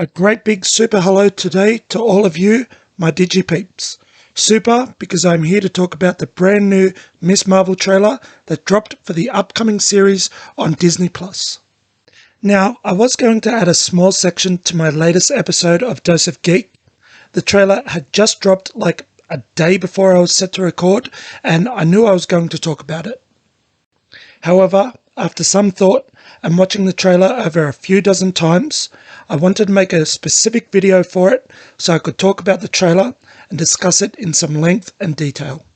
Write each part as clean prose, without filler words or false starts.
A great big super hello today to all of you, my DigiPeeps. Super because I'm here to talk about the brand new Ms. Marvel trailer that dropped for the upcoming series on Disney+. Now, I was going to add a small section to my latest episode of Dose of Geek. The trailer had just dropped like a day before I was set to record, and I knew I was going to talk about it. However, after some thought and watching the trailer over a few dozen times, I wanted to make a specific video for it so I could talk about the trailer and discuss it in some length and detail.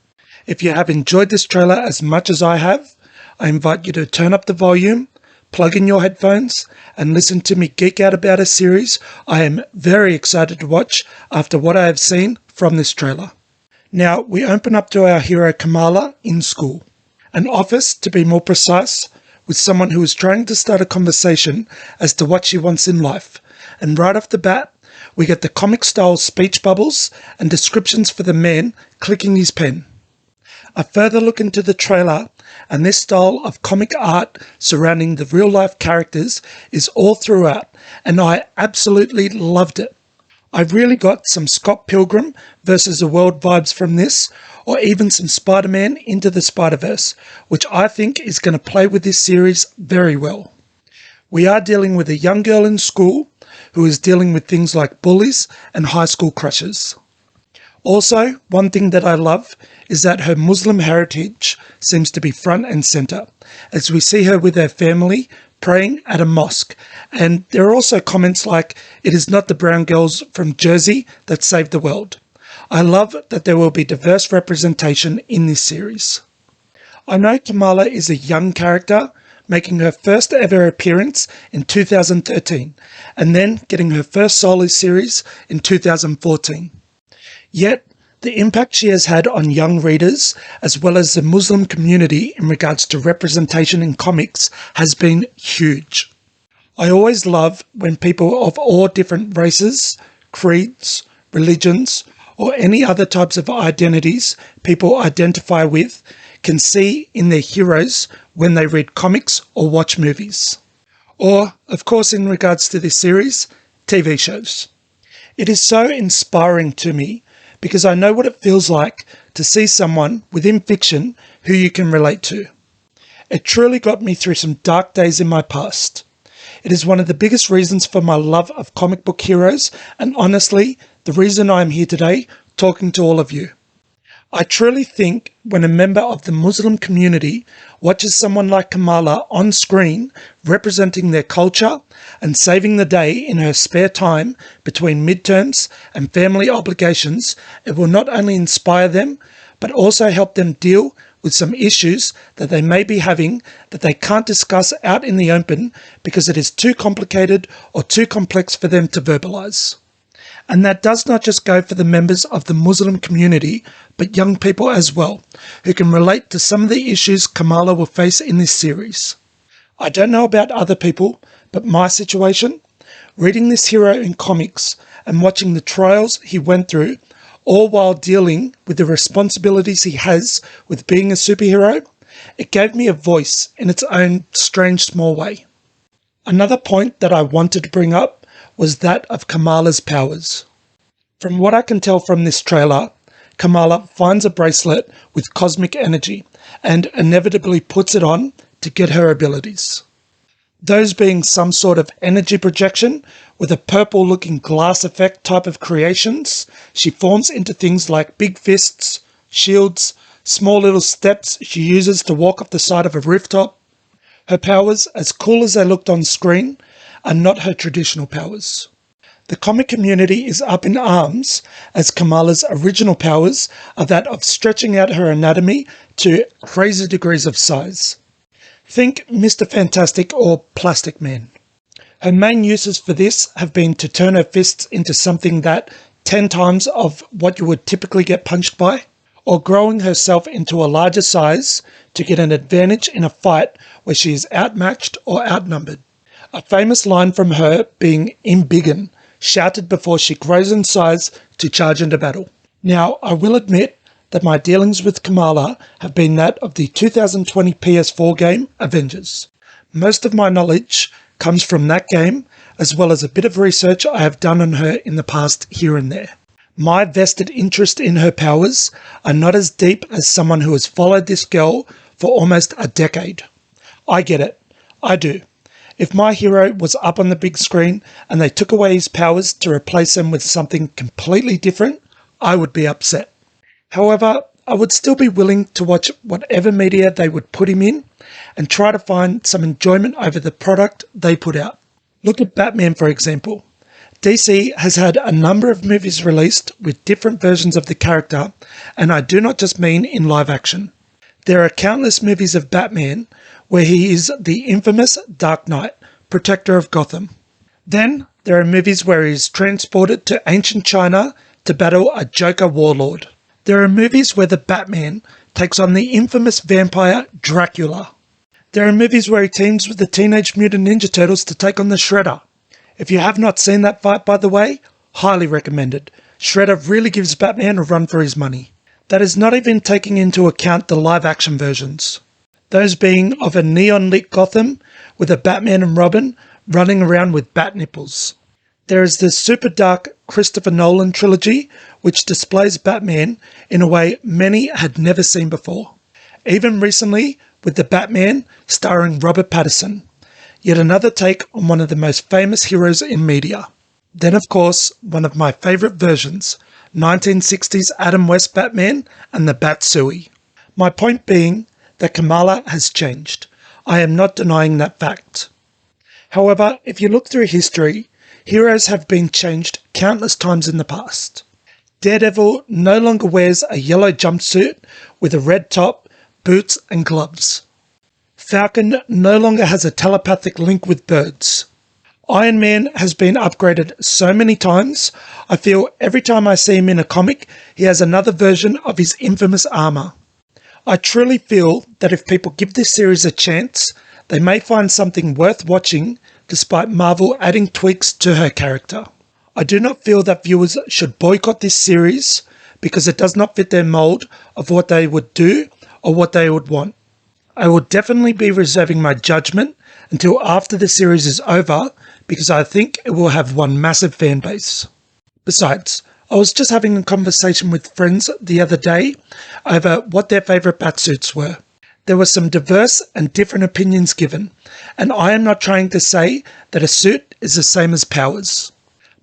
If you have enjoyed this trailer as much as I have, I invite you to turn up the volume, plug in your headphones, and listen to me geek out about a series I am very excited to watch after what I have seen from this trailer. Now, we open up to our hero Kamala in school. An office, to be more precise, with someone who is trying to start a conversation as to what she wants in life. And right off the bat, we get the comic-style speech bubbles and descriptions for the man clicking his pen. A further look into the trailer, and this style of comic art surrounding the real-life characters is all throughout, and I absolutely loved it. I really got some Scott Pilgrim versus the World vibes from this, or even some Spider-Man Into the Spider-Verse, which I think is going to play with this series very well. We are dealing with a young girl in school who is dealing with things like bullies and high school crushes. Also, one thing that I love is that her Muslim heritage seems to be front and center, as we see her with her family praying at a mosque. And there are also comments like, "It is not the brown girls from Jersey that saved the world." I love that there will be diverse representation in this series. I know Kamala is a young character, making her first ever appearance in 2013, and then getting her first solo series in 2014. Yet, the impact she has had on young readers, as well as the Muslim community in regards to representation in comics, has been huge. I always love when people of all different races, creeds, religions, or any other types of identities people identify with can see in their heroes when they read comics or watch movies. Or, of course, in regards to this series, TV shows. It is so inspiring to me because I know what it feels like to see someone within fiction who you can relate to. It truly got me through some dark days in my past. It is one of the biggest reasons for my love of comic book heroes, and honestly, the reason I am here today talking to all of you. I truly think when a member of the Muslim community watches someone like Kamala on screen representing their culture and saving the day in her spare time between midterms and family obligations, it will not only inspire them, but also help them deal with some issues that they may be having that they can't discuss out in the open because it is too complicated or too complex for them to verbalize. And that does not just go for the members of the Muslim community, but young people as well, who can relate to some of the issues Kamala will face in this series. I don't know about other people, but my situation, reading this hero in comics and watching the trials he went through, all while dealing with the responsibilities he has with being a superhero, it gave me a voice in its own strange small way. Another point that I wanted to bring up was that of Kamala's powers. From what I can tell from this trailer, Kamala finds a bracelet with cosmic energy and inevitably puts it on to get her abilities. Those being some sort of energy projection with a purple-looking glass effect type of creations she forms into things like big fists, shields, small little steps she uses to walk up the side of a rooftop. Her powers, as cool as they looked on screen, are not her traditional powers. The comic community is up in arms as Kamala's original powers are that of stretching out her anatomy to crazy degrees of size. Think Mr. Fantastic or Plastic Man. Her main uses for this have been to turn her fists into something that 10 times of what you would typically get punched by, or growing herself into a larger size to get an advantage in a fight where she is outmatched or outnumbered. A famous line from her being "Embiggen," shouted before she grows in size to charge into battle. Now, I will admit that my dealings with Kamala have been that of the 2020 PS4 game, Avengers. Most of my knowledge comes from that game, as well as a bit of research I have done on her in the past here and there. My vested interest in her powers are not as deep as someone who has followed this girl for almost a decade. I get it. I do. If my hero was up on the big screen and they took away his powers to replace him with something completely different, I would be upset. However, I would still be willing to watch whatever media they would put him in and try to find some enjoyment over the product they put out. Look at Batman, for example. DC has had a number of movies released with different versions of the character, and I do not just mean in live action. There are countless movies of Batman where he is the infamous Dark Knight, protector of Gotham. Then there are movies where he is transported to ancient China to battle a Joker warlord. There are movies where the Batman takes on the infamous vampire Dracula. There are movies where he teams with the Teenage Mutant Ninja Turtles to take on the Shredder. If you have not seen that fight, by the way, highly recommended. Shredder really gives Batman a run for his money. That is not even taking into account the live-action versions. Those being of a neon-lit Gotham with a Batman and Robin running around with bat nipples. There is the super dark Christopher Nolan trilogy, which displays Batman in a way many had never seen before. Even recently, with the Batman starring Robert Pattinson. Yet another take on one of the most famous heroes in media. Then, of course, one of my favourite versions, 1960s Adam West Batman and the Bat-Sui. My point being that Kamala has changed. I am not denying that fact. However, if you look through history, heroes have been changed countless times in the past. Daredevil no longer wears a yellow jumpsuit with a red top, boots and gloves. Falcon no longer has a telepathic link with birds. Iron Man has been upgraded so many times, I feel every time I see him in a comic, he has another version of his infamous armour. I truly feel that if people give this series a chance, they may find something worth watching despite Marvel adding tweaks to her character. I do not feel that viewers should boycott this series because it does not fit their mould of what they would do or what they would want. I will definitely be reserving my judgment until after the series is over because I think it will have one massive fan base. Besides, I was just having a conversation with friends the other day over what their favourite Batsuits were. There were some diverse and different opinions given, and I am not trying to say that a suit is the same as powers.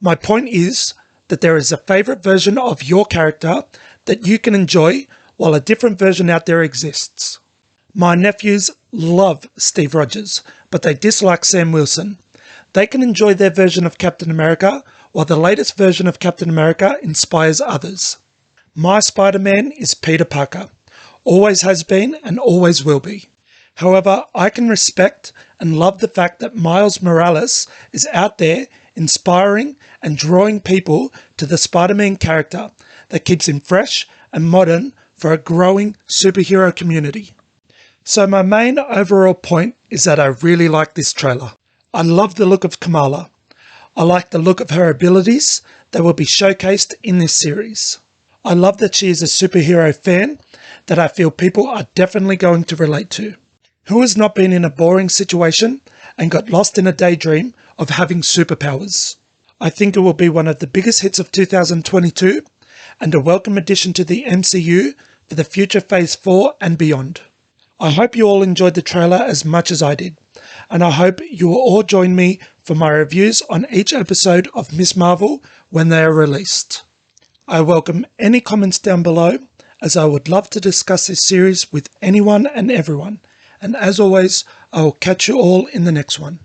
My point is that there is a favourite version of your character that you can enjoy while a different version out there exists. My nephews love Steve Rogers, but they dislike Sam Wilson. They can enjoy their version of Captain America, while the latest version of Captain America inspires others. My Spider-Man is Peter Parker. Always has been and always will be. However, I can respect and love the fact that Miles Morales is out there inspiring and drawing people to the Spider-Man character that keeps him fresh and modern for a growing superhero community. So my main overall point is that I really like this trailer. I love the look of Kamala. I like the look of her abilities that will be showcased in this series. I love that she is a superhero fan that I feel people are definitely going to relate to. Who has not been in a boring situation and got lost in a daydream of having superpowers? I think it will be one of the biggest hits of 2022 and a welcome addition to the MCU for the future Phase 4 and beyond. I hope you all enjoyed the trailer as much as I did, and I hope you will all join me for my reviews on each episode of Ms. Marvel when they are released. I welcome any comments down below, as I would love to discuss this series with anyone and everyone, and as always, I will catch you all in the next one.